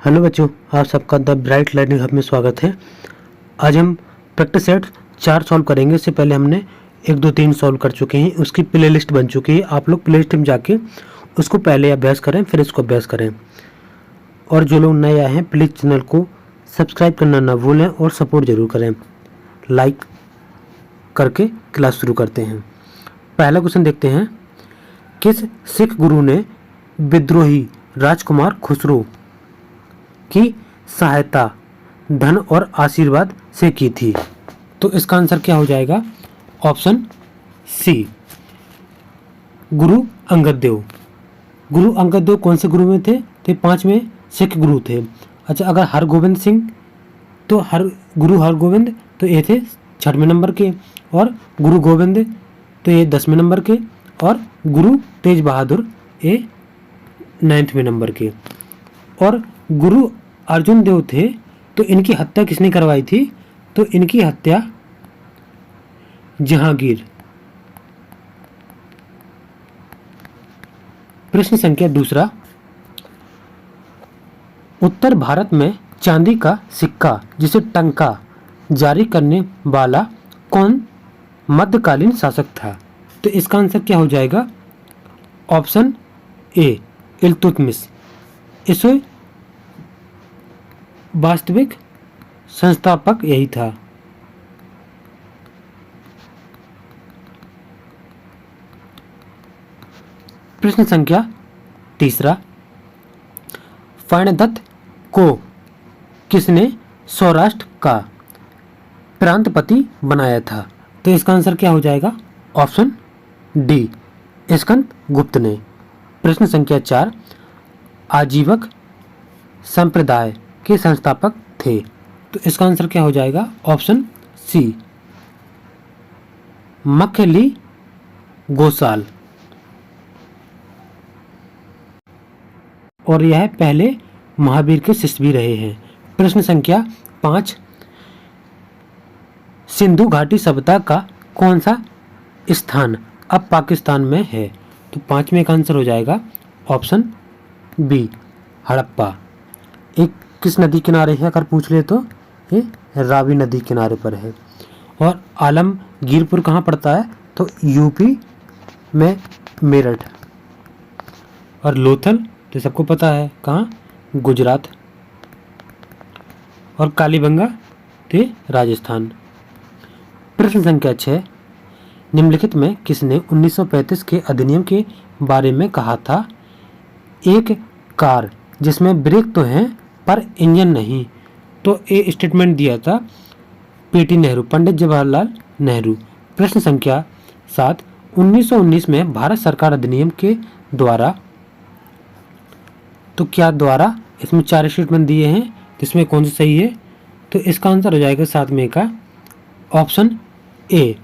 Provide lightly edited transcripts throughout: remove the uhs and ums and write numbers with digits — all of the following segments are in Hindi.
हेलो बच्चों, आप सबका द ब्राइट लर्निंग हब में स्वागत है। आज हम प्रैक्टिस सेट 4 सॉल्व करेंगे। इससे पहले हमने 1, 2, 3 सॉल्व कर चुके हैं। उसकी प्ले लिस्ट बन चुकी है। आप लोग प्ले लिस्ट में जाके उसको पहले अभ्यास करें, फिर इसको अभ्यास करें। और जो लोग नए आए हैं, प्लीज़ चैनल को सब्सक्राइब करना ना भूलें और सपोर्ट ज़रूर करें। लाइक करके क्लास शुरू करते हैं। पहला क्वेश्चन देखते हैं। किस सिख गुरु ने विद्रोही राजकुमार खुसरो की सहायता धन और आशीर्वाद से की थी? तो इसका आंसर क्या हो जाएगा? ऑप्शन सी, गुरु अंगद देव। गुरु अंगद देव कौन से गुरु में थे? तो 5वें सिख गुरु थे। अच्छा, अगर हरगोबिंद सिंह तो गुरु हरगोबिंद तो ये थे 6वें नंबर के, और गुरु गोविंद तो ये 10वें नंबर के, और गुरु तेज बहादुर ये 9वें नंबर के। और गुरु अर्जुन देव थे तो इनकी हत्या किसने करवाई थी? तो इनकी हत्या जहांगीर। प्रश्न संख्या 2। उत्तर भारत में चांदी का सिक्का जिसे टंका जारी करने वाला कौन मध्यकालीन शासक था? तो इसका आंसर क्या हो जाएगा? Option A, Iltutmish. इसे वास्तविक संस्थापक यही था। प्रश्न संख्या 3। फणिदत्त को किसने सौराष्ट्र का प्रांतपति बनाया था? तो इसका आंसर क्या हो जाएगा? ऑप्शन डी, स्कंद गुप्त ने। प्रश्न संख्या 4। आजीवक संप्रदाय के संस्थापक थे? तो इसका आंसर क्या हो जाएगा? Option C, Makkhali Gosal. और यह पहले महावीर के शिष्य भी रहे हैं। प्रश्न संख्या 5। सिंधु घाटी सभ्यता का कौन सा स्थान अब पाकिस्तान में है? तो 5वें का आंसर हो जाएगा ऑप्शन बी, हड़प्पा। एक किस नदी किनारे है अगर पूछ ले तो ये रावी नदी किनारे पर है। और आलमगीरपुर कहाँ पड़ता है? तो यूपी में मेरठ। और लोथल तो सबको पता है कहाँ? गुजरात। और कालीबंगा तो राजस्थान। प्रश्न संख्या 6। निम्नलिखित में किसने 1935 के अधिनियम के बारे में कहा था? एक कार जिसमें ब्रेक तो हैं पर इंजन नहीं। तो ये स्टेटमेंट दिया था पीटी नेहरू, पंडित जवाहरलाल नेहरू। प्रश्न संख्या 7। 1919 में भारत सरकार अधिनियम के द्वारा, तो क्या द्वारा? इसमें 4 स्टेटमेंट दिए हैं, इसमें कौन सा सही है? तो इसका आंसर हो जाएगा 7वें का ऑप्शन ए,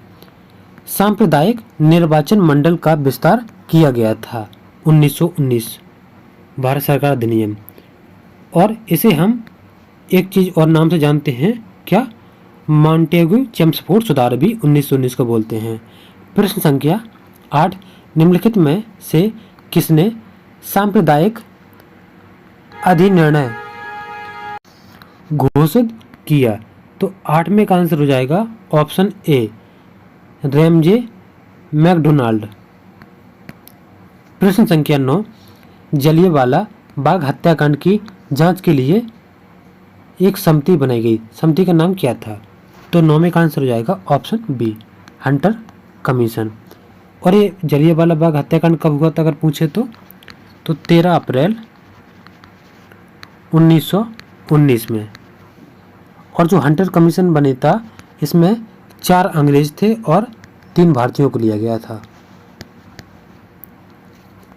सांप्रदायिक निर्वाचन मंडल का विस्तार किया गया था 1919 भारत सरकार अधिनियम। और इसे हम एक चीज़ और नाम से जानते हैं, क्या? मॉन्टेग्यू चेम्सफोर्ड सुधार भी 1919 को बोलते हैं। प्रश्न संख्या 8। निम्नलिखित में से किसने सांप्रदायिक अधिनिर्णय घोषित किया? तो 8वें का आंसर हो जाएगा ऑप्शन ए, रैमजे मैकडोनाल्ड। प्रश्न संख्या 9। जलियांवाला बाग हत्याकांड की जांच के लिए एक समिति बनाई गई। समिति का नाम क्या था? तो 9वें का आंसर हो जाएगा ऑप्शन बी, हंटर कमीशन। और ये जलियांवाला बाग हत्याकांड कब हुआ था अगर पूछे तो 13 अप्रैल 1919 में। और जो हंटर कमीशन बने था इसमें 4 अंग्रेज थे और 3 भारतीयों को लिया गया था।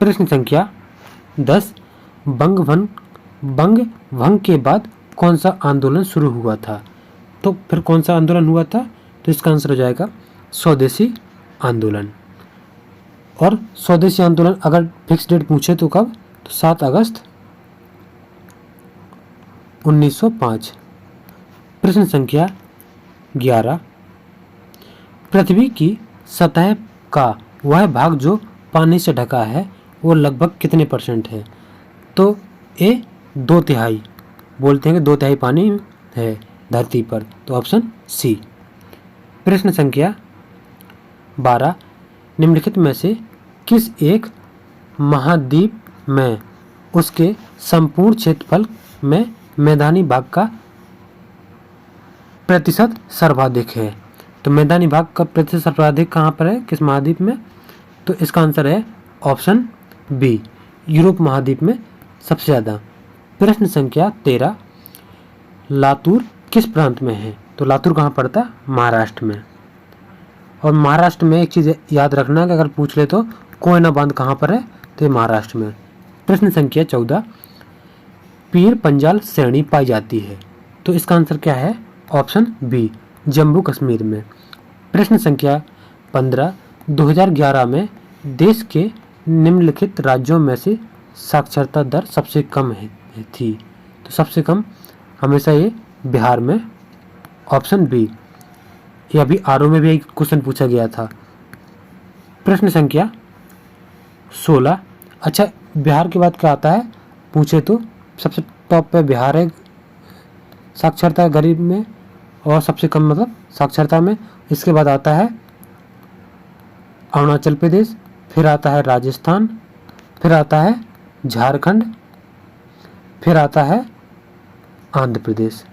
प्रश्न संख्या 10। बंग भंग के बाद कौन सा आंदोलन शुरू हुआ था? तो फिर कौन सा आंदोलन हुआ था? तो इसका आंसर हो जाएगा स्वदेशी आंदोलन। और स्वदेशी आंदोलन अगर फिक्स डेट पूछे तो कब? तो 7 अगस्त 1905। प्रश्न संख्या 11। पृथ्वी की सतह का वह भाग जो पानी से ढका है वो लगभग कितने % है? तो ए 2/3, बोलते हैं कि 2/3 पानी है धरती पर, तो ऑप्शन सी। प्रश्न संख्या 12, निम्नलिखित में से किस एक महाद्वीप में उसके संपूर्ण क्षेत्रफल में मैदानी भाग का प्रतिशत सर्वाधिक है? तो मैदानी भाग का प्रतिशत सर्वाधिक कहाँ पर है, किस महाद्वीप में? तो इसका आंसर है ऑप्शन बी, यूरोप महाद्वीप में सबसे ज़्यादा। प्रश्न संख्या 13, लातूर किस प्रांत में है? तो लातूर कहाँ पड़ता है? महाराष्ट्र में। और महाराष्ट्र में एक चीज़ याद रखना कि अगर पूछ ले तो कोयना बांध कहाँ पर है? तो महाराष्ट्र में। प्रश्न संख्या 14, पीर पंजाल श्रेणी पाई जाती है? तो इसका आंसर क्या है? ऑप्शन बी, जम्मू कश्मीर में। प्रश्न संख्या 15, 2011 में देश के निम्नलिखित राज्यों में से साक्षरता दर सबसे कम थी? तो सबसे कम हमेशा ये बिहार में, ऑप्शन बी। ये अभी आरओ में भी एक क्वेश्चन पूछा गया था। प्रश्न संख्या 16, अच्छा बिहार के बाद क्या आता है पूछे तो सबसे टॉप पे बिहार है साक्षरता गरीब में, और सबसे कम मतलब साक्षरता में। इसके बाद आता है अरुणाचल प्रदेश, फिर आता है राजस्थान, फिर आता है झारखंड, फिर आता है आंध्र प्रदेश।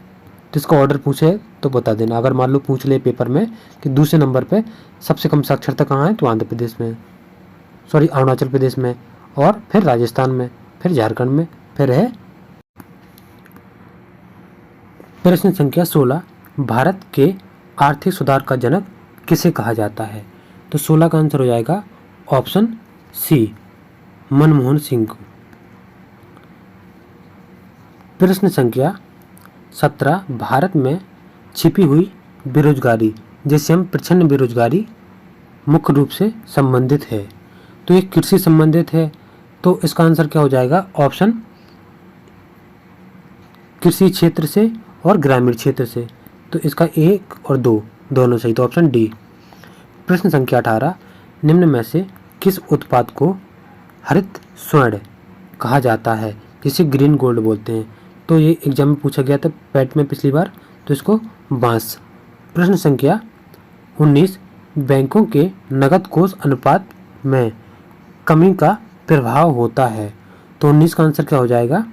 तो इसका ऑर्डर पूछे तो बता देना। अगर मान लो पूछ ले पेपर में कि दूसरे नंबर पे सबसे कम साक्षरता कहाँ है, तो आंध्र प्रदेश में, सॉरी अरुणाचल प्रदेश में, और फिर राजस्थान में, फिर झारखंड में, फिर है। प्रश्न संख्या 16, भारत के आर्थिक सुधार का जनक किसे कहा जाता है? तो 16 का आंसर हो जाएगा ऑप्शन सी, मनमोहन सिंह को। प्रश्न संख्या 17, भारत में छिपी हुई बेरोजगारी, जिसे हम प्रच्छन्न बेरोजगारी, मुख्य रूप से संबंधित है? तो ये कृषि संबंधित है, तो इसका आंसर क्या हो जाएगा? ऑप्शन कृषि क्षेत्र से और ग्रामीण क्षेत्र से। तो इसका 1 और 2 दोनों सही, तो ऑप्शन डी। प्रश्न संख्या 18, निम्न में से किस उत्पाद को हरित स्वर्ण कहा जाता है, जिसे ग्रीन गोल्ड बोलते हैं? तो ये एग्जाम में पूछा गया था पैट में पिछली बार, तो इसको बांस। प्रश्न संख्या 19, बैंकों के नकद कोष अनुपात में कमी का प्रभाव होता है? तो 19 का आंसर क्या हो जाएगा?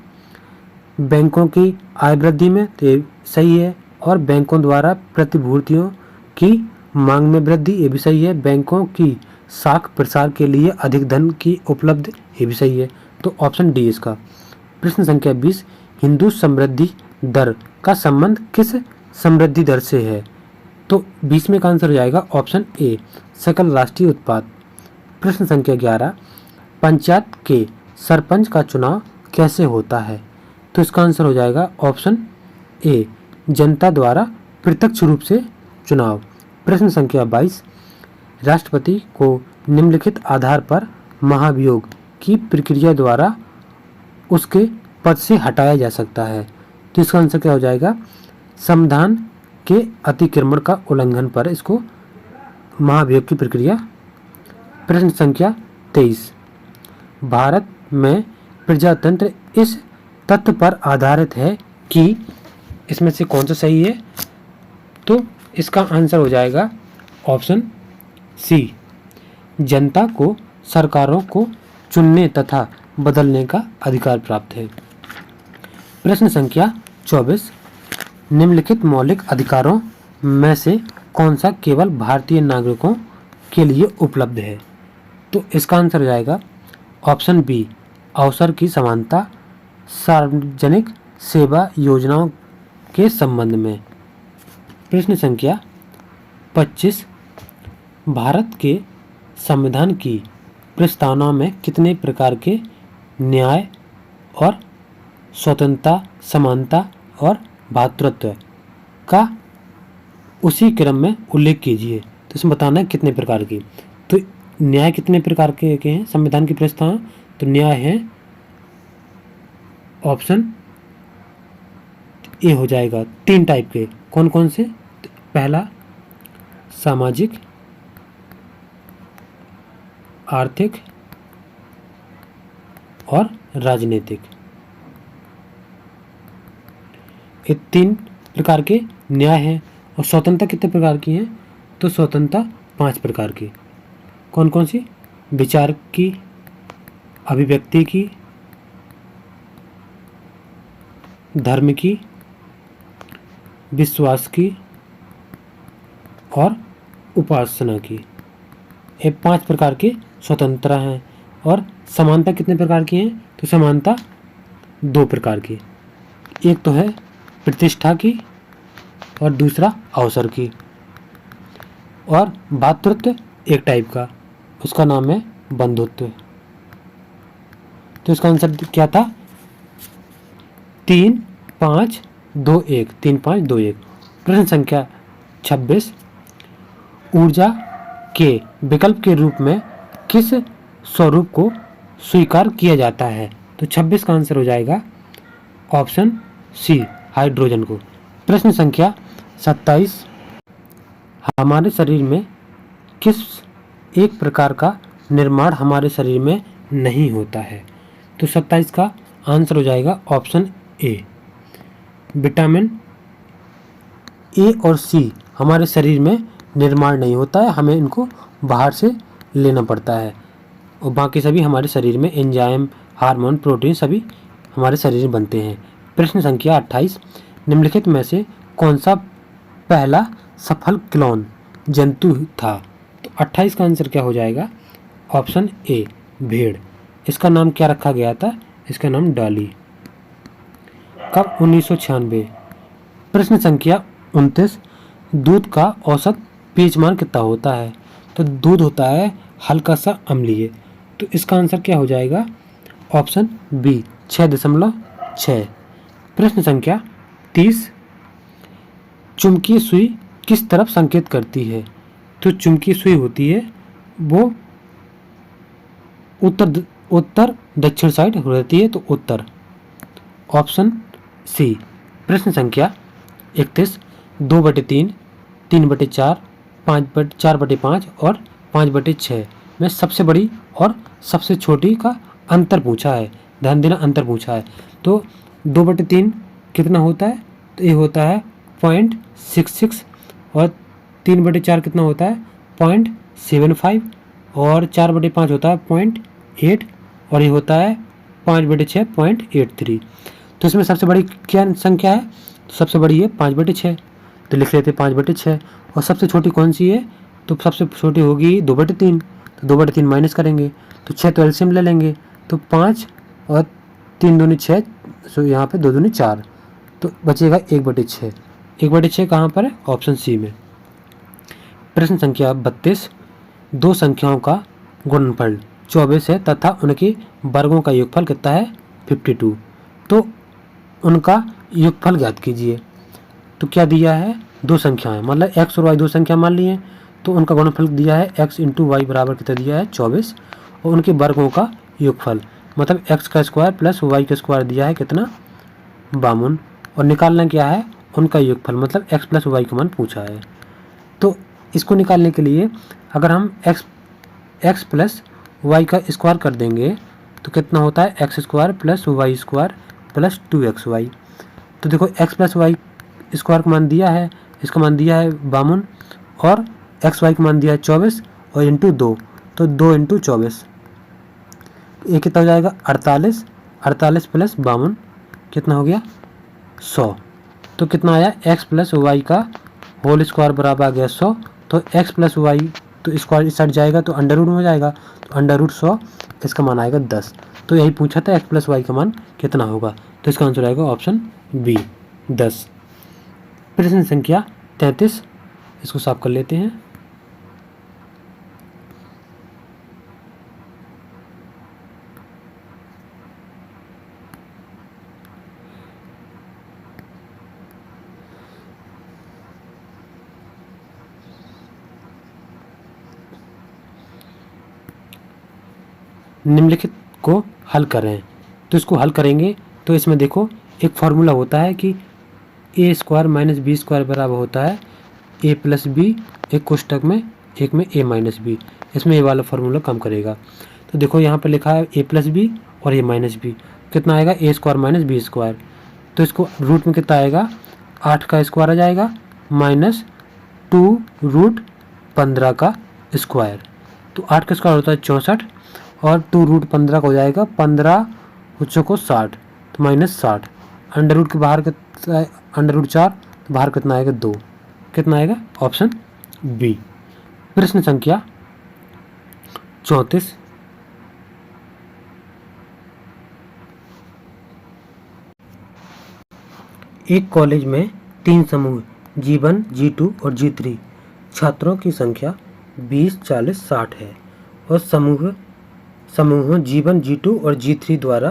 बैंकों की आय वृद्धि में, तो ये सही है। और बैंकों द्वारा प्रतिभूतियों की मांग में वृद्धि, ये भी सही है। बैंकों की साख प्रसार के लिए अधिक धन की उपलब्ध, ये भी सही है। तो ऑप्शन डी इसका। प्रश्न संख्या 20, हिंदू समृद्धि दर का संबंध किस समृद्धि दर से है? तो 20 में का आंसर हो जाएगा ऑप्शन ए, सकल राष्ट्रीय उत्पाद। प्रश्न संख्या 11, पंचायत के सरपंच का चुनाव कैसे होता है? तो इसका आंसर हो जाएगा ऑप्शन ए, जनता द्वारा प्रत्यक्ष रूप से चुनाव। प्रश्न संख्या 22, राष्ट्रपति को निम्नलिखित आधार पर महाभियोग की प्रक्रिया द्वारा उसके पद से हटाया जा सकता है? तो इसका आंसर क्या हो जाएगा? संविधान के अतिक्रमण का उल्लंघन पर इसको महाभियोग की प्रक्रिया। प्रश्न संख्या 23, भारत में प्रजातंत्र इस तथ्य पर आधारित है कि, इसमें से कौन सा सही है? तो इसका आंसर हो जाएगा ऑप्शन सी, जनता को सरकारों को चुनने तथा बदलने का अधिकार प्राप्त है। प्रश्न संख्या 24, निम्नलिखित मौलिक अधिकारों में से कौन सा केवल भारतीय नागरिकों के लिए उपलब्ध है? तो इसका आंसर हो जाएगा ऑप्शन बी, अवसर की समानता सार्वजनिक सेवा योजनाओं के संबंध में। प्रश्न संख्या 25, भारत के संविधान की प्रस्तावना में कितने प्रकार के न्याय और स्वतंत्रता, समानता और भातृत्व का उसी क्रम में उल्लेख कीजिए? तो इसमें बताना है कितने प्रकार की। तो न्याय कितने प्रकार के हैं संविधान की प्रस्तावना? तो न्याय है ऑप्शन ए हो जाएगा 3 टाइप के। कौन कौन से? पहला सामाजिक, आर्थिक और राजनीतिक। ये 3 प्रकार के न्याय हैं। और स्वतंत्रता कितने प्रकार की हैं? तो स्वतंत्रता 5 प्रकार की। कौन कौन सी? विचार की, अभिव्यक्ति की, धर्म की, विश्वास की और उपासना की। ये 5 प्रकार के स्वतंत्रता हैं। और समानता कितने प्रकार की हैं? तो समानता 2 प्रकार की। एक तो है प्रतिष्ठा की और दूसरा अवसर की। और भातृत्व एक टाइप का, उसका नाम है बंधुत्व। तो इसका आंसर क्या था? 3 5 2 1। 3 5 2 1। प्रश्न संख्या 26, ऊर्जा के विकल्प के रूप में किस स्वरूप को स्वीकार किया जाता है? तो 26 का आंसर हो जाएगा ऑप्शन सी, हाइड्रोजन को। प्रश्न संख्या 27, हमारे शरीर में किस एक प्रकार का निर्माण हमारे शरीर में नहीं होता है? तो 27 का आंसर हो जाएगा ऑप्शन ए, विटामिन ए और सी हमारे शरीर में निर्माण नहीं होता है, हमें इनको बाहर से लेना पड़ता है। और बाकी सभी हमारे शरीर में एंजाइम, हार्मोन, प्रोटीन सभी हमारे शरीर में बनते हैं। प्रश्न संख्या 28, निम्नलिखित में से कौन सा पहला सफल क्लोन जंतु था? तो 28 का आंसर क्या हो जाएगा? ऑप्शन ए, भेड़। इसका नाम क्या रखा गया था? इसका नाम डॉली। कब? 1996। प्रश्न संख्या 29, दूध का औसत पीएच मान कितना होता है? तो दूध होता है हल्का सा अम्लीय। तो इसका आंसर क्या हो जाएगा? Option B, 6.6। प्रश्न संख्या 30, चुंबकीय सुई किस तरफ संकेत करती है? तो चुंबकीय सुई होती है वो उत्तर दक्षिण साइड रहती है, तो उत्तर, ऑप्शन सी। प्रश्न संख्या 31, 2/3, 3/4, 4/5 और 5/6 में सबसे बड़ी और सबसे छोटी का अंतर पूछा है। ध्यान देना, अंतर पूछा है। तो 2/3 कितना होता है? तो ये होता है 0.66 और 3/4 कितना होता है? 0.75 और 4/5 होता है 0.8 और ये होता है 5/6 0.83। तो इसमें सबसे बड़ी क्या संख्या है? तो सबसे बड़ी है 5/6, तो लिख लेते 5/6। और सबसे छोटी कौन सी है? तो सबसे छोटी होगी 2/3, तो 2/3 माइनस करेंगे तो 6, तो एलसीएम ले लेंगे, तो 5 और 3 दूनी 6, सो यहाँ पे 2 दूनी 4, तो बचेगा 1/6। 1/6 कहाँ पर है? ऑप्शन सी में। प्रश्न संख्या 32, दो संख्याओं का गुणनफल 24 है तथा उनके वर्गों का योगफल कितना है? 52। तो उनका योगफल ज्ञात कीजिए। तो क्या दिया है? दो संख्याएं, मतलब x और y दो संख्या मान ली हैं, तो उनका गुणनफल दिया है x × y बराबर कितना दिया है? 24। और उनके वर्गों का योगफल मतलब x का स्क्वायर प्लस y का स्क्वायर दिया है कितना? 52। और निकालना क्या है? उनका योगफल मतलब x + y का मान पूछा है। तो इसको निकालने के लिए अगर हम x + y का स्क्वायर कर देंगे तो कितना होता है? x² + y² + 2xy। तो देखो x + y स्क्वायर का मान दिया है, इसका मान दिया है 52 और xy का मान दिया है 24 और इंटू 2, तो 2 × 24, ये कितना हो जाएगा? 48। 48 + 52 कितना हो गया? 100। तो कितना आया? x + y का होल स्क्वायर बराबर आ गया 100। तो x + y तो स्क्वायर इस साइड जाएगा तो अंडर रूट में हो जाएगा, तो अंडर रूट 100, इसका मान आएगा 10। तो यही पूछा था x + y का मान कितना होगा, तो इसका आंसर आएगा ऑप्शन बी, 10। प्रश्न संख्या 33, इसको साफ कर लेते हैं। निम्नलिखित को हल करें। तो इसको हल करेंगे तो इसमें देखो एक फार्मूला होता है कि a² - b² बराबर होता है a + b, एक कोष्टक में, एक में a - b। इसमें ये वाला फार्मूला काम करेगा। तो देखो यहाँ पर लिखा है a + b और a - b, कितना आएगा? a² - b²। तो इसको रूट में कितना आएगा, 8 का स्क्वायर आ जाएगा माइनस 2√15 का स्क्वायर। तो 8 का स्क्वायर होता है 64 और 2√15 का हो जाएगा 15 को 60, तो माइनस 60। अंडर रूट के बाहर कितना, √4, तो बाहर कितना आएगा 2, कितना आएगा ऑप्शन बी। प्रश्न संख्या 34। एक कॉलेज में 3 समूह G1, G2 और G3 छात्रों की संख्या 20, 40, 60 है और समूहों G1, G2 और G3 द्वारा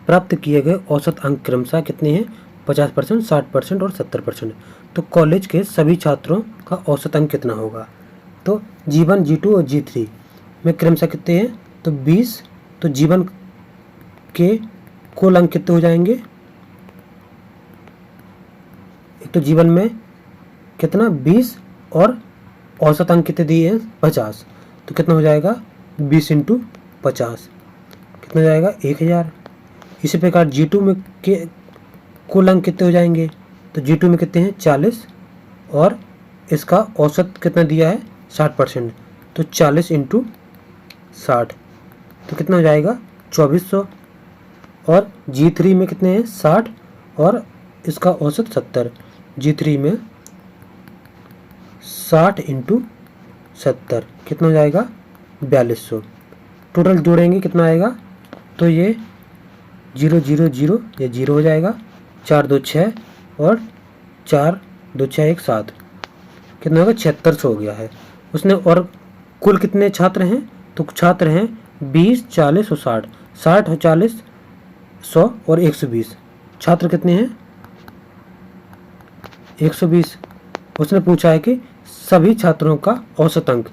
प्राप्त किए गए औसत अंक क्रमशः कितने हैं, 50%, 60% और 70%। तो कॉलेज के सभी छात्रों का औसत अंक कितना होगा। तो G1, G2 और G3 में क्रमशः कितने हैं, तो 20। तो G1 के कुल अंक कितने हो जाएंगे, एक तो G1 में कितना 20 और औसत अंक कितने दिए हैं 50, तो कितना हो जाएगा 20 × 50, कितना हो जाएगा 1000। इसी प्रकार G2 में के कुल अंक कितने हो जाएंगे, तो G2 में कितने हैं 40 और इसका औसत कितना दिया है 60%, तो 40 × 60 तो कितना हो जाएगा 2400। और G3 में कितने हैं 60 और इसका औसत 70, G3 में 60 × 70 कितना हो जाएगा 4200। टोटल जोड़ेंगे कितना आएगा, तो ये 0 0 0 ये 0 हो जाएगा, 4 2 6 और 4 2 6 1 7, कितना होगा 7600 हो गया है उसने। और कुल कितने छात्र हैं, तो छात्र हैं 20, 40 और 60, 60 और 40, 100 और 120, छात्र कितने हैं 120। उसने पूछा है कि सभी छात्रों का औसत अंक,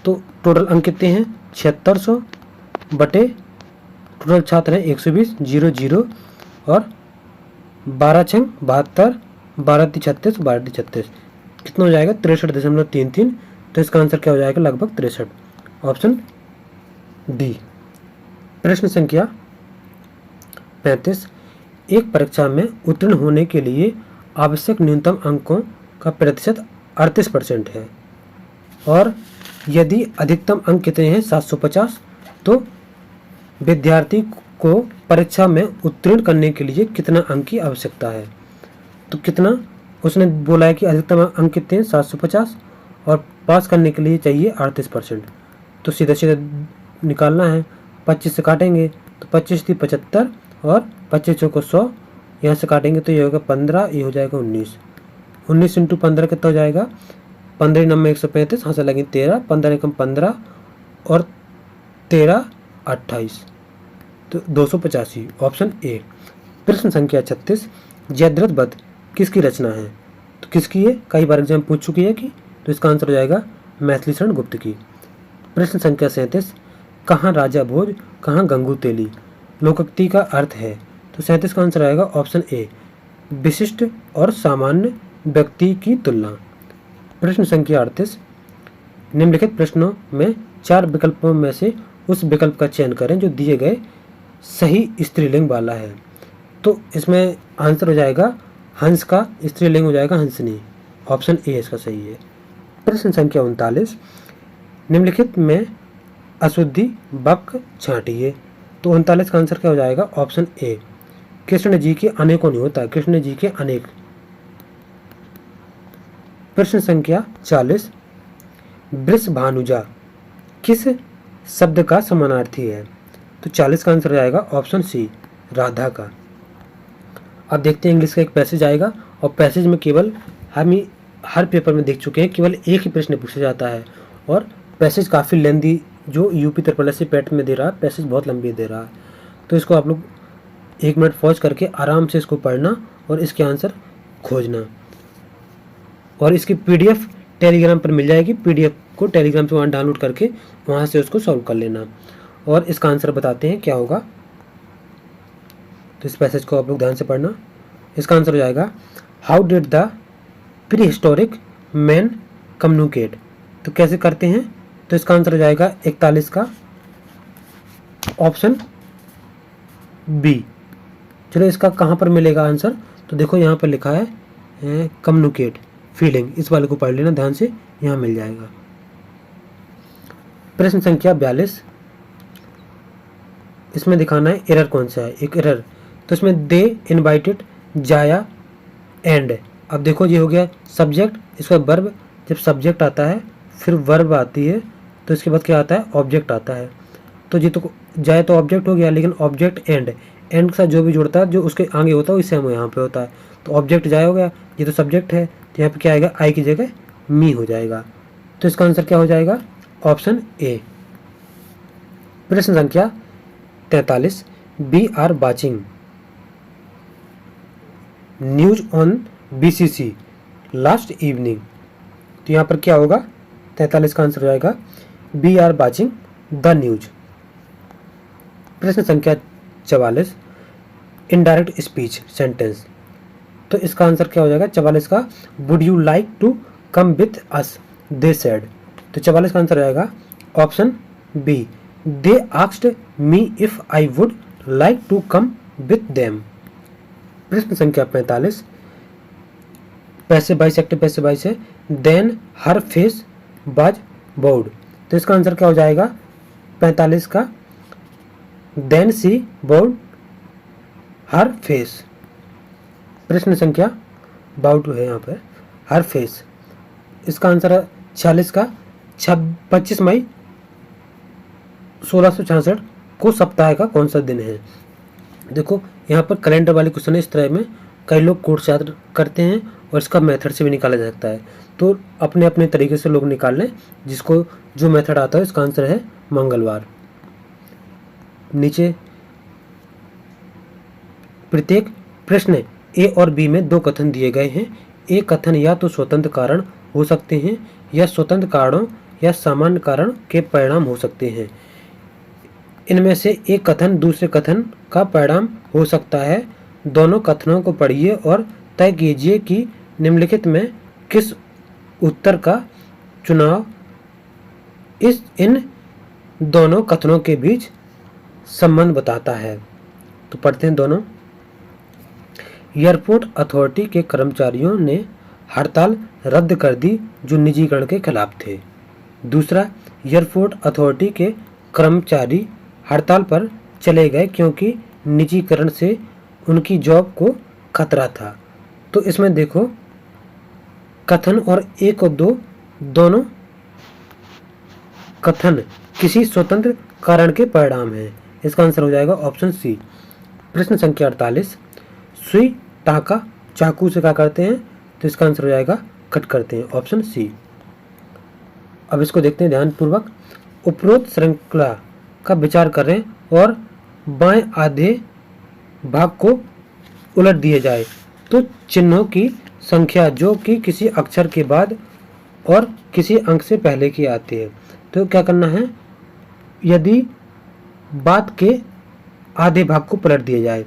तो टोटल अंक कितने हैं 7600 बटे टोटल छात्र हैं 120, 0 0 और 12 6 72, 12 3 36, 12 3 36, कितना हो जाएगा 63.33। तो इसका आंसर क्या हो जाएगा लगभग 63, ऑप्शन डी। प्रश्न संख्या 35। एक परीक्षा में उत्तीर्ण होने के लिए आवश्यक न्यूनतम अंकों का प्रतिशत 38% है और यदि अधिकतम अंक कितने हैं 750, तो विद्यार्थी को परीक्षा में उत्तीर्ण करने के लिए कितना अंक की आवश्यकता है। तो कितना उसने बोला है कि अधिकतम अंक कितने हैं 750 और पास करने के लिए चाहिए 38%। तो सीधा सीधा निकालना है, 25 से काटेंगे तो 25 थी 75 और 25 को 100 यहाँ से काटेंगे तो ये होगा 15, ये हो जाएगा 19। 19 × 15 कितना हो जाएगा, 15 9 135, हाँ से लगेंगे 13, 15 एकम 15 और 13 28, तो 285, ऑप्शन ए। प्रश्न संख्या 36। जयद्रथ वध किसकी रचना है, तो किसकी है, कई बार एग्जाम पूछ चुकी है कि, तो इसका आंसर हो जाएगा मैथिली शरण गुप्त की। प्रश्न संख्या 37। कहाँ राजा भोज कहाँ गंगू तेली लोकोक्ति का अर्थ है, तो 37 का आंसर आएगा ऑप्शन ए, विशिष्ट और सामान्य व्यक्ति की तुलना। प्रश्न संख्या 38। निम्नलिखित प्रश्नों में 4 विकल्पों में से उस विकल्प का चयन करें जो दिए गए सही स्त्रीलिंग वाला है। तो इसमें आंसर हो जाएगा हंस का स्त्रीलिंग हो जाएगा हंसनी, ऑप्शन ए इसका सही है। प्रश्न संख्या 39। निम्नलिखित में अशुद्धि वाक्य छांटिए, तो 39 का आंसर क्या हो जाएगा ऑप्शन ए, कृष्ण जी के अनेकों नहीं होता, कृष्ण जी के अनेक। प्रश्न संख्या 40। वृषभानुजा किस शब्द का समानार्थी है, तो 40 का आंसर जाएगा ऑप्शन सी, राधा का। अब देखते हैं इंग्लिश का एक पैसेज आएगा और पैसेज में केवल हम हर पेपर में देख चुके हैं केवल एक ही प्रश्न पूछा जाता है और पैसेज काफ़ी लेंदी जो यूपी त्रिपल पैट में दे रहा है, पैसेज बहुत लंबी दे रहा है। तो इसको आप लोग 1 मिनट पॉज करके आराम से इसको पढ़ना और इसके आंसर खोजना। और इसकी पीडीएफ टेलीग्राम पर मिल जाएगी, पीडीएफ को टेलीग्राम से वहाँ डाउनलोड करके वहाँ से उसको सॉल्व कर लेना। और इसका आंसर बताते हैं क्या होगा, तो इस पैसेज को आप लोग ध्यान से पढ़ना। इसका आंसर हो जाएगा how did the pre historic man communicate, तो कैसे करते हैं, तो इसका आंसर हो जाएगा 41 का ऑप्शन बी, चलो इसका कहाँ पर मिलेगा आंसर, तो देखो यहाँ पर लिखा है कम्युनिकेट फीलिंग, इस वाले को पढ़ लेना ध्यान से, यहाँ मिल जाएगा। प्रश्न संख्या 42, इसमें दिखाना है एरर कौन सा है, एक एरर। तो इसमें दे इनवाइटेड जाया एंड, अब देखो ये हो गया सब्जेक्ट, इसका वर्ब, जब सब्जेक्ट आता है फिर वर्ब आती है तो इसके बाद क्या आता है, ऑब्जेक्ट आता है। तो ये तो जाए तो ऑब्जेक्ट हो गया, लेकिन ऑब्जेक्ट एंड के साथ जो भी जुड़ता है जो उसके आगे होता है इससे हम यहाँ पे होता है, तो ऑब्जेक्ट जाए हो गया, ये तो सब्जेक्ट है, तो यहाँ पे क्या आएगा, आई की जगह मी हो जाएगा। तो इसका आंसर क्या हो जाएगा, ऑप्शन ए। प्रश्न संख्या 43, we are watching news on BBC last evening, तो यहाँ पर क्या होगा, 43 का आंसर हो जाएगा we are watching the news. प्रश्न संख्या 44, इनडायरेक्ट स्पीच सेंटेंस, तो इसका आंसर क्या हो जाएगा 44 का, would you like to come with us they said, तो 44 का आंसर हो जाएगा option B, they asked me if I would like to come with them. प्रश्न संख्या 45, पैसे बाइस एक्टिव पैसे बाइस है, then her face was bored, तो इसका आंसर क्या हो जाएगा 45 का, then she bored her face. प्रश्न संख्या 52 है यहाँ पर, हर फेस, इसका आंसर है 46 का, 25 मई 1666 को सप्ताह का कौन सा दिन है। देखो यहाँ पर कैलेंडर वाले क्वेश्चन है, इस तरह में कई लोग कोड से याद करते हैं और इसका मेथड से भी निकाला जा सकता है, तो अपने अपने तरीके से लोग निकाल लें, जिसको जो मेथड आता है इसका आंसर है मंगलवार। नीचे प्रत्येक प्रश्न ए और बी में 2 कथन दिए गए हैं, एक कथन या तो स्वतंत्र कारण हो सकते हैं या स्वतंत्र कारणों या सामान्य कारण के परिणाम हो सकते हैं। इनमें से एक कथन दूसरे कथन का परिणाम हो सकता है। दोनों कथनों को पढ़िए और तय कीजिए कि निम्नलिखित में किस उत्तर का चुनाव इन दोनों कथनों के बीच संबंध बताता है। तो पढ़ते हैं दोनों। एयरपोर्ट अथॉरिटी के कर्मचारियों ने हड़ताल रद्द कर दी जो निजीकरण के खिलाफ थे। दूसरा, एयरपोर्ट अथॉरिटी के कर्मचारी हड़ताल पर चले गए क्योंकि निजीकरण से उनकी जॉब को खतरा था। तो इसमें देखो कथन और 1 और 2 दोनों कथन किसी स्वतंत्र कारण के परिणाम हैं। इसका आंसर हो जाएगा ऑप्शन सी। प्रश्न संख्या 48, सुई टाँका चाकू से क्या करते हैं, तो इसका आंसर हो जाएगा कट करते हैं, ऑप्शन सी। अब इसको देखते हैं ध्यानपूर्वक। उपरोक्त श्रृंखला का विचार करें और बाएं आधे भाग को उलट दिए जाए तो चिन्हों की संख्या जो कि किसी अक्षर के बाद और किसी अंक से पहले की आती है। तो क्या करना है, यदि बात के आधे भाग को पलट दिया जाए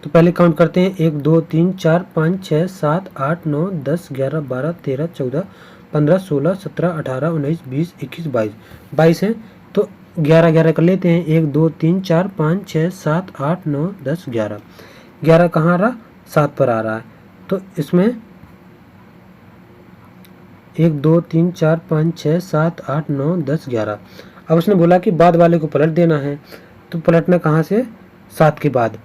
तो पहले काउंट करते हैं 1 2 3 4 5 6 7 8 9 10 11 12 13 14 15 16 17 18 19 20 21 22 22 है तो 11 11 कर लेते हैं। 1 2 3 4 5 6 7 8 9 10 11 11 कहाँ आ रहा, 7 पर आ रहा है। तो इसमें 1 2 3 4 5 6 7 8 9 10 11। अब उसने बोला कि बाद वाले को पलट देना है, तो पलटना कहाँ से, 7 के बाद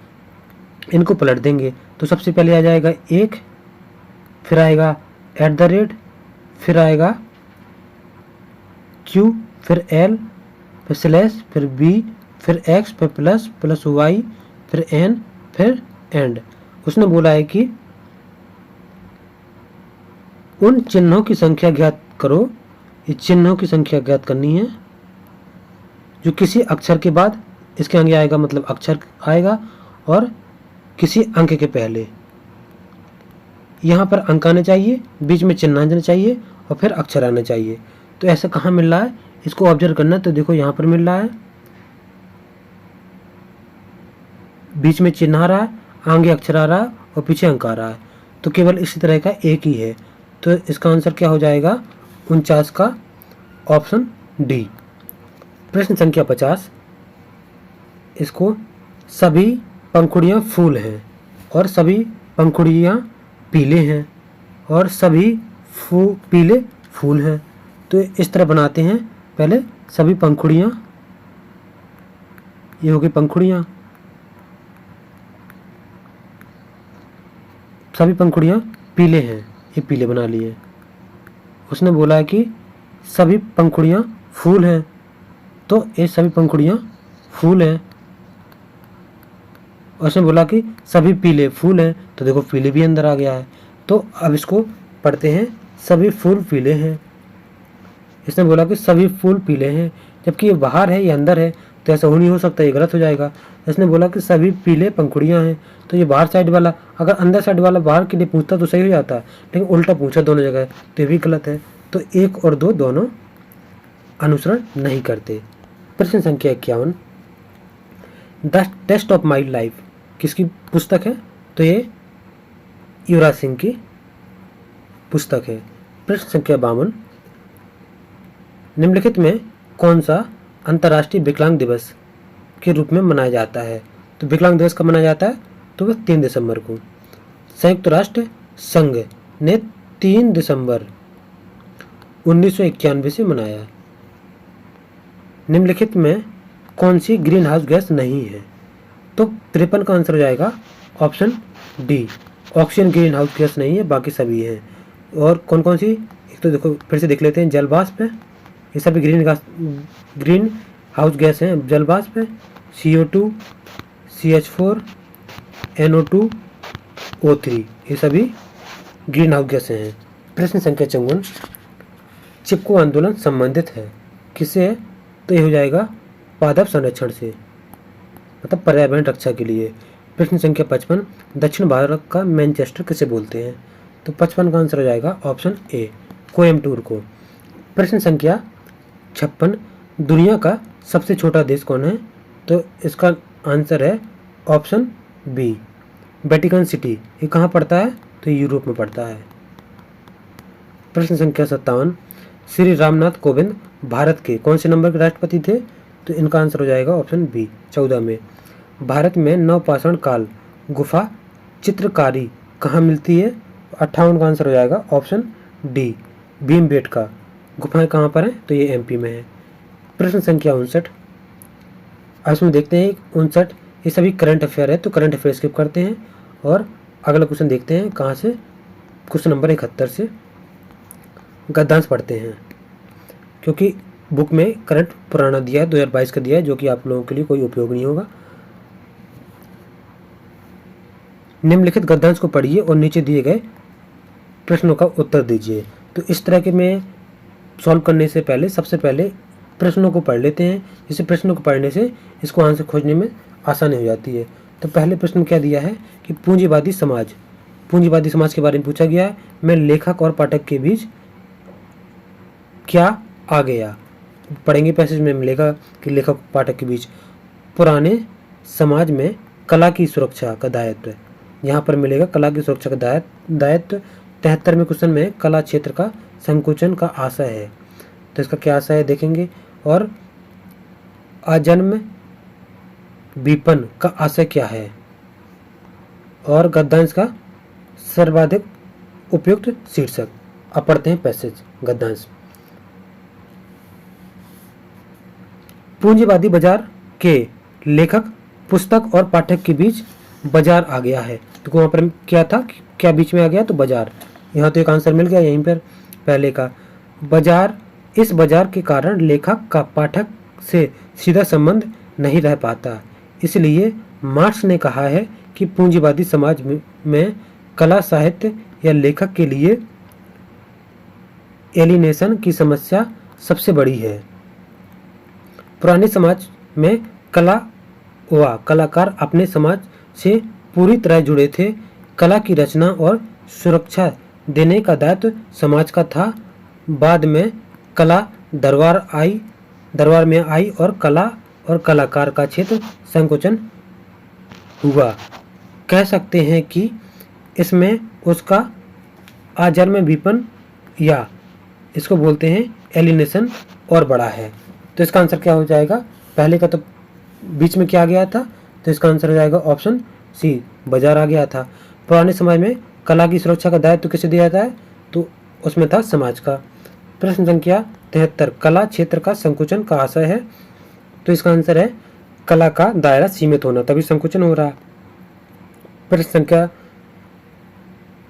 इनको पलट देंगे। तो सबसे पहले आ जाएगा 1, फिर आएगा @ फिर आएगा Q, फिर L, फिर स्लैश, फिर B, फिर X, फिर प्लस Y, फिर N, फिर एंड। उसने बोला है कि उन चिन्हों की संख्या ज्ञात करो, ये चिन्हों की संख्या ज्ञात करनी है जो किसी अक्षर के बाद इसके आगे आएगा, मतलब अक्षर आएगा और किसी अंक के पहले। यहाँ पर अंक आने चाहिए, बीच में चिन्ह आना चाहिए और फिर अक्षर आना चाहिए। तो ऐसा कहाँ मिल रहा है, इसको ऑब्जर्व करना। तो देखो यहाँ पर मिल रहा है, बीच में चिन्ह आ रहा है, आगे अक्षर आ रहा है और पीछे अंक आ रहा है। तो केवल इसी तरह का एक ही है। तो इसका आंसर क्या हो जाएगा, 49 का ऑप्शन डी। प्रश्न संख्या 50, इसको सभी पंखुड़ियाँ फूल हैं और सभी पंखुड़ियाँ पीले हैं और सभी पीले फूल हैं। तो इस तरह बनाते हैं। पहले सभी पंखुड़ियाँ, ये होगी पंखुड़ियाँ, सभी पंखुड़ियाँ पीले हैं, ये पीले बना लिए। उसने बोला है कि सभी पंखुड़ियाँ फूल हैं, तो ये सभी पंखुड़ियाँ फूल हैं। उसने बोला कि सभी पीले फूल हैं, तो देखो पीले भी अंदर आ गया है। तो अब इसको पढ़ते हैं, सभी फूल पीले हैं। इसने बोला कि सभी फूल पीले हैं, जबकि ये बाहर है, ये अंदर है, तो ऐसा हो नहीं हो सकता, ये गलत हो जाएगा। इसने बोला कि सभी पीले पंखुड़ियाँ हैं, तो ये बाहर साइड वाला, अगर अंदर साइड वाला बाहर के लिए पूछता तो सही हो जाता, लेकिन उल्टा पूछा दोनों जगह, तो ये भी गलत है। तो 1 और 2 दोनों अनुसरण नहीं करते। प्रश्न संख्या 51, the test of my life किसकी पुस्तक है? तो ये युवराज सिंह की पुस्तक है। प्रश्न संख्या 52, निम्नलिखित में कौन सा अंतर्राष्ट्रीय विकलांग दिवस के रूप में मनाया जाता है? तो विकलांग दिवस कब मनाया जाता है? तो वह 3 दिसंबर को। संयुक्त राष्ट्र संघ ने 3 दिसंबर 1991 से मनाया। निम्नलिखित में कौन सी ग्रीन हाउस गैस नहीं है? तो 53 का आंसर हो जाएगा option D, oxygen green house gas नहीं है, बाकी सभी हैं। और कौन कौन सी? एक तो देखो फिर से देख लेते हैं, जल वाष्प है, ये सभी ग्रीन हाउस गैस हैं। जल वाष्प है, CO2, CH4, NO2, O3, ये सभी ग्रीन हाउस गैसें हैं। प्रश्न संख्या 54, चिपको आंदोलन संबंधित है किससे है? तो ये हो जाएगा पादप संरक्षण से, मतलब पर्यावरण रक्षा के लिए। प्रश्न संख्या 55, दक्षिण भारत का मैनचेस्टर किसे बोलते हैं? तो 55 का आंसर हो जाएगा ऑप्शन ए, कोयम्बटूर को। प्रश्न संख्या 56, दुनिया का सबसे छोटा देश कौन है? तो इसका आंसर है ऑप्शन बी, वेटिकन सिटी। ये कहाँ पड़ता है? तो यूरोप में पड़ता है। प्रश्न संख्या 57, श्री रामनाथ कोविंद भारत के कौन से नंबर के राष्ट्रपति थे? तो इनका आंसर हो जाएगा ऑप्शन बी, 14 में। भारत में नवपाषाण काल गुफा चित्रकारी कहाँ मिलती है? 58 का आंसर हो जाएगा ऑप्शन डी, भीमबेटका गुफाएं कहाँ पर हैं? तो ये MP में है। प्रश्न संख्या 59, इसमें देखते हैं 59, ये सभी करंट अफेयर है, तो करंट अफेयर स्किप करते हैं और अगला क्वेश्चन देखते हैं कहाँ से, क्वेश्चन नंबर 71 से गद्यांश पढ़ते हैं, क्योंकि बुक में करंट पुराना दिया है, 2022 का दिया है, जो कि आप लोगों के लिए कोई उपयोग नहीं होगा। निम्नलिखित गद्यांश को पढ़िए और नीचे दिए गए प्रश्नों का उत्तर दीजिए। तो इस तरह के में सॉल्व करने से पहले सबसे पहले प्रश्नों को पढ़ लेते हैं, जिससे प्रश्नों को पढ़ने से इसको आंसर खोजने में आसानी हो जाती है। तो पहले प्रश्न क्या दिया है कि पूंजीवादी समाज के बारे में पूछा गया है, में लेखक और पाठक के बीच क्या आ गया? पढ़ेंगे पैसेज में मिलेगा कि लेखक पाठक के बीच पुराने समाज में कला की सुरक्षा का दायित्व, यहाँ पर मिलेगा कला की सुरक्षा का दायित्व। 73वें क्वेश्चन में कला क्षेत्र का संकुचन का आशय है, तो इसका क्या आशय है देखेंगे। और आजन्म विपन का आशय क्या है? और गद्यांश का सर्वाधिक उपयुक्त शीर्षक। अब पढ़ते हैं पैसेज गद्यांश। पूंजीवादी बाजार के लेखक पुस्तक और पाठक के बीच बाजार आ गया है, तो वहाँ पर क्या था, क्या बीच में आ गया? तो बाजार। यहाँ तो एक आंसर मिल गया यहीं पर पहले का, बाजार। इस बाजार के कारण लेखक का पाठक से सीधा संबंध नहीं रह पाता, इसलिए मार्क्स ने कहा है कि पूंजीवादी समाज में कला साहित्य या लेखक के लिए एलिनेशन की समस्या सबसे बड़ी है। पुराने समाज में कला व कलाकार अपने समाज से पूरी तरह जुड़े थे। कला की रचना और सुरक्षा देने का दायित्व समाज का था। बाद में कला दरबार में आई और कला और कलाकार का क्षेत्र संकुचन हुआ। कह सकते हैं कि इसमें उसका आजन्म विपन या इसको बोलते हैं एलिनेशन और बड़ा है। तो इसका आंसर क्या हो जाएगा? पहले का तो बीच में क्या आ गया था, तो इसका आंसर हो जाएगा ऑप्शन सी बाजार आ गया था। पुराने समाज में कला की सुरक्षा का दायित्व किसे दिया जाता है? तो उसमें था समाज का। प्रश्न संख्या 73, कला क्षेत्र का संकुचन का आशय है। तो इसका आंसर है कला का दायरा सीमित होना, तभी संकुचन हो रहा। प्रश्न संख्या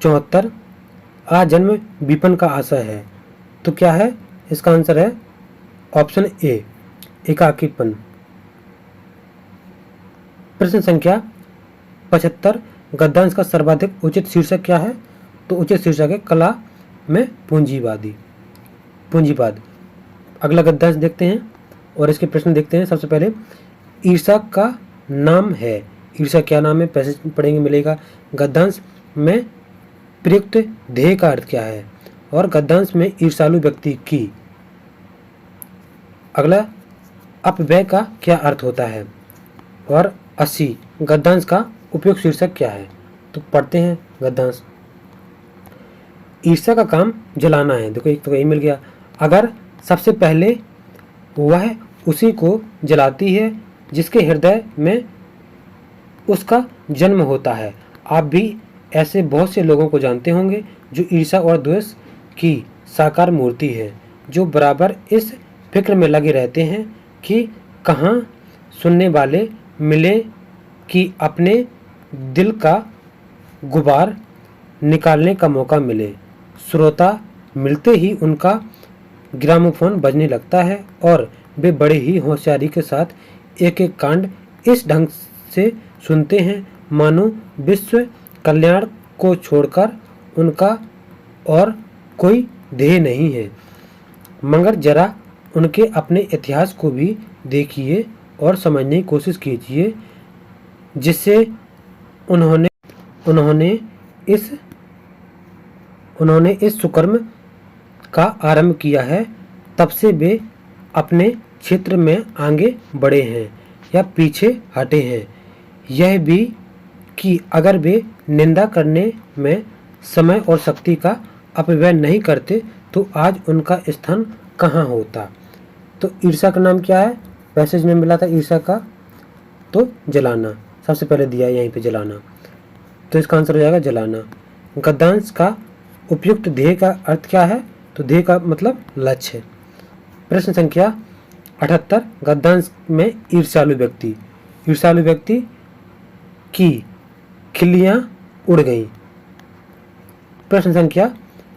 74, आजन्म विपन्न का आशय है। तो क्या है? इसका आंसर है ऑप्शन ए, एकाकीपन। प्रश्न संख्या 75, गद्यांश का सर्वाधिक उचित शीर्षक क्या है? तो उचित शीर्षक है कला में पूंजीवाद। अगला गद्यांश देखते हैं और इसके प्रश्न देखते हैं। सबसे पहले, ईर्षा का नाम है। ईर्षा क्या नाम है? पैसेज पढ़ेंगे मिलेगा। गद्यांश में प्रयुक्त ध्येय का अर्थ क्या है? और गद्यांश में ईर्षालु व्यक्ति की। अगला, अपव्यय का क्या अर्थ होता है? और 80, गद्यांश का उपयुक्त शीर्षक क्या है? तो पढ़ते हैं गद्यांश। ईर्षा का काम जलाना है। देखो एक तो यही मिल गया। अगर सबसे पहले वह उसी को जलाती है जिसके हृदय में उसका जन्म होता है। आप भी ऐसे बहुत से लोगों को जानते होंगे जो ईर्षा और द्वेष की साकार मूर्ति है, जो बराबर इस फिक्र में लगे रहते हैं कि कहाँ सुनने वाले मिले कि अपने दिल का गुबार निकालने का मौका मिले। श्रोता मिलते ही उनका ग्रामोफोन बजने लगता है और वे बड़े ही होशियारी के साथ एक एक कांड इस ढंग से सुनते हैं मानो विश्व कल्याण को छोड़कर उनका और कोई ध्येय नहीं है। मगर जरा उनके अपने इतिहास को भी देखिए और समझने की कोशिश कीजिए, जिससे उन्होंने इस सुकर्म का आरंभ किया है। तब से वे अपने क्षेत्र में आगे बढ़े हैं या पीछे हटे हैं। यह भी कि अगर वे निंदा करने में समय और शक्ति का अपव्यय नहीं करते तो आज उनका स्थान कहाँ होता। तो ईर्षा का नाम क्या है? पैसेज में मिला था ईर्षा का, तो जलाना। सबसे पहले दिया यहीं पे जलाना, तो इसका आंसर हो जाएगा जलाना। गद्यांश का उपयुक्त ध्येय का अर्थ क्या है? तो ध्येय का मतलब लक्ष्य। प्रश्न संख्या 78, गद्यांश में ईर्ष्यालु व्यक्ति की खिल्लियां उड़ गईं। प्रश्न संख्या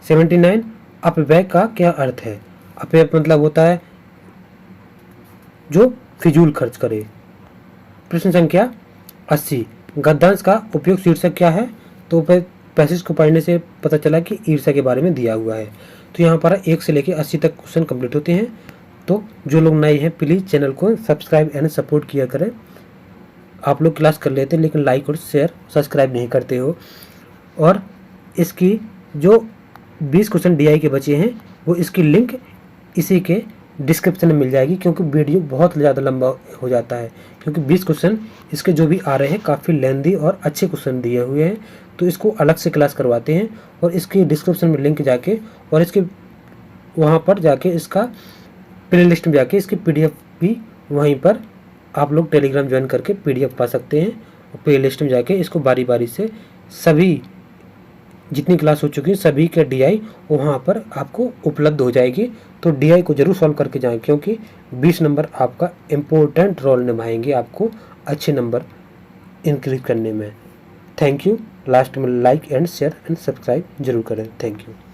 79, अपव्यय का क्या अर्थ है? अपव्यय मतलब होता है जो फिजूल खर्च करे। प्रश्न संख्या 80, गद्यांश का उपयुक्त शीर्षक क्या है? तो पैसेज को पढ़ने से पता चला कि ईर्ष्या के बारे में दिया हुआ है। तो यहाँ पर 1 से लेकर 80 तक क्वेश्चन कंप्लीट होते हैं। तो जो लोग नए हैं प्लीज़ चैनल को सब्सक्राइब एंड सपोर्ट किया करें। आप लोग क्लास कर लेते हैं लेकिन लाइक और शेयर सब्सक्राइब नहीं करते हो। और इसकी जो 20 क्वेश्चन DI के बचे हैं वो इसकी लिंक इसी के डिस्क्रिप्शन में मिल जाएगी, क्योंकि वीडियो बहुत ज़्यादा लंबा हो जाता है। क्योंकि 20 क्वेश्चन इसके जो भी आ रहे हैं काफ़ी लेंदी और अच्छे क्वेश्चन दिए हुए हैं, तो इसको अलग से क्लास करवाते हैं। और इसकी डिस्क्रिप्शन में लिंक जाके और इसके वहाँ पर जाके इसका प्लेलिस्ट में जाके इसकी PDF भी वहीं पर आप लोग टेलीग्राम ज्वाइन करके PDF पा सकते हैं। और प्लेलिस्ट में जाके इसको बारी बारी से सभी जितनी क्लास हो चुकी है सभी के DI वहाँ पर आपको उपलब्ध हो जाएगी। तो DI को जरूर सॉल्व करके जाएं, क्योंकि 20 नंबर आपका इम्पोर्टेंट रोल निभाएंगे आपको अच्छे नंबर इंक्रीज करने में। Thank you. लास्ट में like and share and subscribe जरूर करें। Thank you.